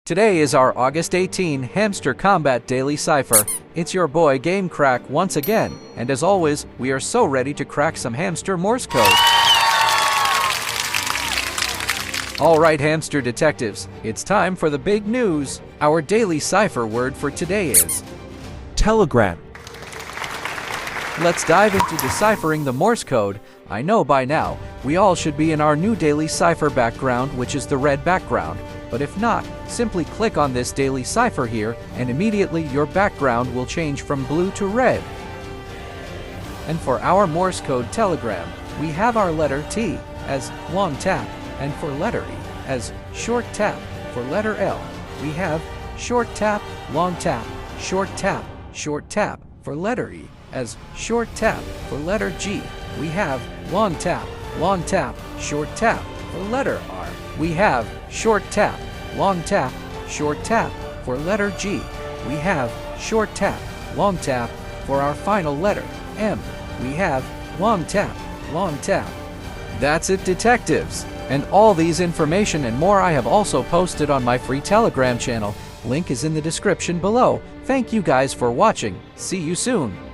Today is our August 18 Hamster Kombat Daily Cipher. It's your boy Game Crack once again, and as always, we are so ready to crack some hamster Morse code. Alright hamster detectives, it's time for the big news. Our daily cipher word for today is Telegram. Let's dive into deciphering the Morse code. I know by now, we all should be in our new daily cipher background, which is the red background. But if not, simply click on this daily cipher here, and immediately your background will change from blue to red. And for our Morse code telegram, we have our letter T as long tap, and for letter E as short tap. For letter L, we have short tap, long tap, short tap, short tap. For letter E as short tap. For letter G, we have long tap, short tap. For letter R, we have short tap, long tap, short tap. For letter G, we have short tap, long tap. For our final letter, M, we have long tap, long tap. That's it, detectives. And all these information and more I have also posted on my free Telegram channel. Link is in the description below. Thank you guys for watching. See you soon.